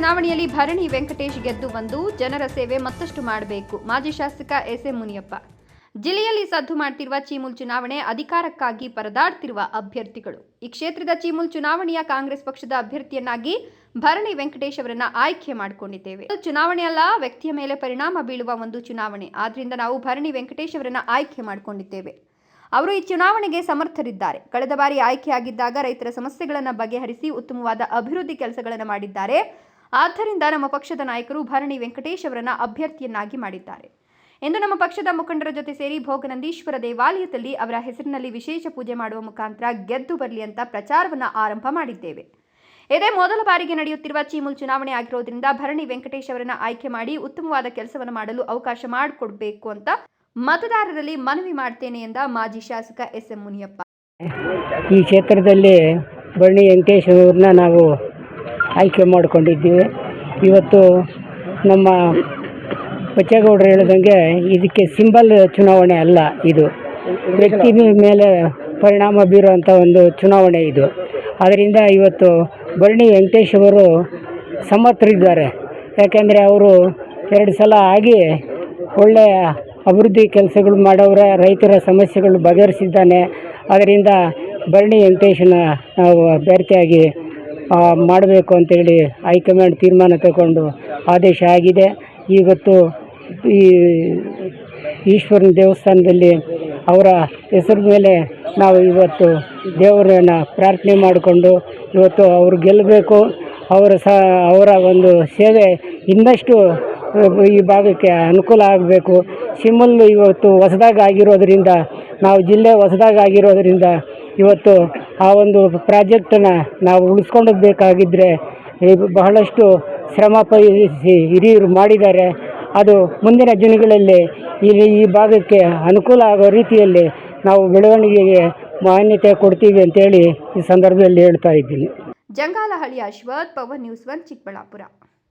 ಚುನಾವಣೆಯಲ್ಲಿ ಭರಣಿ ವೆಂಕಟೇಶ್ ಗೆದ್ದು ಬಂದು ಜನರ ಸೇವೆ ಮತ್ತಷ್ಟು ಮಾಡಬೇಕು. ಮಾಜಿ ಶಾಸಕ ಎಸ್.ಎಂ. ಮುನಿಯಪ್ಪ. ಜಿಲ್ಲೆಯಲ್ಲಿ ಸದ್ದು ಮಾಡ್ತಿರುವ ಚೀಮೂಲ್ ಚುನಾವಣೆ ಅಧಿಕಾರಕ್ಕಾಗಿ ಪರದಾಡ್ತಿರುವ ಅಭ್ಯರ್ಥಿಗಳು. ಈ ಕ್ಷೇತ್ರದ ಚೀಮೂಲ್ ಚುನಾವಣೆಯ ಕಾಂಗ್ರೆಸ್ ಪಕ್ಷದ ಅಭ್ಯರ್ಥಿಯನ್ನಾಗಿ ಭರಣಿ ವೆಂಕಟೇಶ್ ಅವರನ್ನ ಆಯ್ಕೆ ಮಾಡಿಕೊಂಡಿದ್ದೇವೆ. ಚುನಾವಣೆ ಅಲ್ಲ, ವ್ಯಕ್ತಿಯ ಮೇಲೆ ಪರಿಣಾಮ ಬೀಳುವ ಒಂದು ಚುನಾವಣೆ. ಆದ್ರಿಂದ ನಾವು ಭರಣಿ ವೆಂಕಟೇಶ್ ಅವರನ್ನ ಆಯ್ಕೆ ಮಾಡಿಕೊಂಡಿದ್ದೇವೆ. ಅವರು ಈ ಚುನಾವಣೆಗೆ ಸಮರ್ಥರಿದ್ದಾರೆ. ಕಳೆದ ಬಾರಿ ಆಯ್ಕೆಯಾಗಿದ್ದಾಗ ರೈತರ ಸಮಸ್ಯೆಗಳನ್ನು ಬಗೆಹರಿಸಿ ಉತ್ತಮವಾದ ಅಭಿವೃದ್ಧಿ ಕೆಲಸಗಳನ್ನು ಮಾಡಿದ್ದಾರೆ. ಆದ್ದರಿಂದ ನಮ್ಮ ಪಕ್ಷದ ನಾಯಕರು ಭರಣಿ ವೆಂಕಟೇಶ್ ಅವರನ್ನ ಅಭ್ಯರ್ಥಿಯನ್ನಾಗಿ ಮಾಡಿದ್ದಾರೆ. ಇಂದು ನಮ್ಮ ಪಕ್ಷದ ಮುಖಂಡರ ಜೊತೆ ಸೇರಿ ಭೋಗನಂದೀಶ್ವರ ದೇವಾಲಯದಲ್ಲಿ ಅವರ ಹೆಸರಿನಲ್ಲಿ ವಿಶೇಷ ಪೂಜೆ ಮಾಡುವ ಮುಖಾಂತರ ಗೆದ್ದು ಬರಲಿ ಅಂತ ಪ್ರಚಾರವನ್ನು ಆರಂಭ ಮಾಡಿದ್ದೇವೆ. ಇದೇ ಮೊದಲ ಬಾರಿಗೆ ನಡೆಯುತ್ತಿರುವ ಚೀಮೂಲ್ ಚುನಾವಣೆ ಆಗಿರೋದ್ರಿಂದ ಭರಣಿ ವೆಂಕಟೇಶ್ ಅವರನ್ನ ಆಯ್ಕೆ ಮಾಡಿ ಉತ್ತಮವಾದ ಕೆಲಸವನ್ನು ಮಾಡಲು ಅವಕಾಶ ಮಾಡಿಕೊಡ್ಬೇಕು ಅಂತ ಮತದಾರರಲ್ಲಿ ಮನವಿ ಮಾಡ್ತೇನೆ ಎಂದ ಮಾಜಿ ಶಾಸಕ ಎಸ್.ಎಂ. ಮುನಿಯಪ್ಪ. ಈ ಕ್ಷೇತ್ರದಲ್ಲಿ ಭರಣಿ ವೆಂಕಟೇಶ್ ಅವರನ್ನ ನಾವು ಆಯ್ಕೆ ಮಾಡಿಕೊಂಡಿದ್ದೀವಿ. ಇವತ್ತು ನಮ್ಮ ಬಚ್ಚೇಗೌಡರು ಹೇಳಿದಂಗೆ ಇದಕ್ಕೆ ಸಿಂಬಲ್ ಚುನಾವಣೆ ಅಲ್ಲ, ಇದು ವ್ಯಕ್ತಿ ಮೇಲೆ ಪರಿಣಾಮ ಬೀರುವಂಥ ಒಂದು ಚುನಾವಣೆ ಇದು. ಆದ್ದರಿಂದ ಇವತ್ತು ಭರಣಿ ವೆಂಕಟೇಶ್ ಅವರು ಸಮರ್ಥರಿದ್ದಾರೆ. ಯಾಕೆಂದರೆ ಅವರು 2 ಸಲ ಆಗಿ ಒಳ್ಳೆಯ ಅಭಿವೃದ್ಧಿ ಕೆಲಸಗಳು ಮಾಡೋರ, ರೈತರ ಸಮಸ್ಯೆಗಳು ಬಗೆಹರಿಸಿದ್ದಾನೆ. ಅದರಿಂದ ಭರಣಿ ವೆಂಕಟೇಶನ ನಾವು ಅಭ್ಯರ್ಥಿಯಾಗಿ ಮಾಡಬೇಕು ಅಂತೇಳಿ ಹೈಕಮಾಂಡ್ ತೀರ್ಮಾನ ತಗೊಂಡು ಆದೇಶ ಆಗಿದೆ. ಇವತ್ತು ಈ ಈಶ್ವರನ ದೇವಸ್ಥಾನದಲ್ಲಿ ಅವರ ಹೆಸರು ಮೇಲೆ ನಾವು ಇವತ್ತು ದೇವರನ್ನು ಪ್ರಾರ್ಥನೆ ಮಾಡಿಕೊಂಡು ಇವತ್ತು ಅವರು ಗೆಲ್ಲಬೇಕು. ಅವರ ಒಂದು ಸೇವೆ ಇನ್ನಷ್ಟು ಈ ಭಾಗಕ್ಕೆ ಅನುಕೂಲ ಆಗಬೇಕು. ಚೀಮೂಲ್ ಇವತ್ತು ಹೊಸದಾಗಿ ಆಗಿರೋದರಿಂದ, ನಾವು ಜಿಲ್ಲೆ ಹೊಸದಾಗಿ ಆಗಿರೋದರಿಂದ ಇವತ್ತು ಆ ಒಂದು ಪ್ರಾಜೆಕ್ಟನ್ನು ನಾವು ಉಳಿಸ್ಕೊಂಡೋಗ್ಬೇಕಾಗಿದ್ದರೆ ಬಹಳಷ್ಟು ಶ್ರಮ ಪಡಿಸಿ ಹಿರಿಯರು ಮಾಡಿದ್ದಾರೆ. ಅದು ಮುಂದಿನ ದಿನಗಳಲ್ಲಿ ಈ ಭಾಗಕ್ಕೆ ಅನುಕೂಲ ಆಗೋ ರೀತಿಯಲ್ಲಿ ನಾವು ಬೆಳವಣಿಗೆಗೆ ಮಾನ್ಯತೆ ಕೊಡ್ತೀವಿ ಅಂತೇಳಿ ಈ ಸಂದರ್ಭದಲ್ಲಿ ಹೇಳ್ತಾ ಇದ್ದೀನಿ. Jangalahalli Ashwath, power news 1, Chikkaballapur.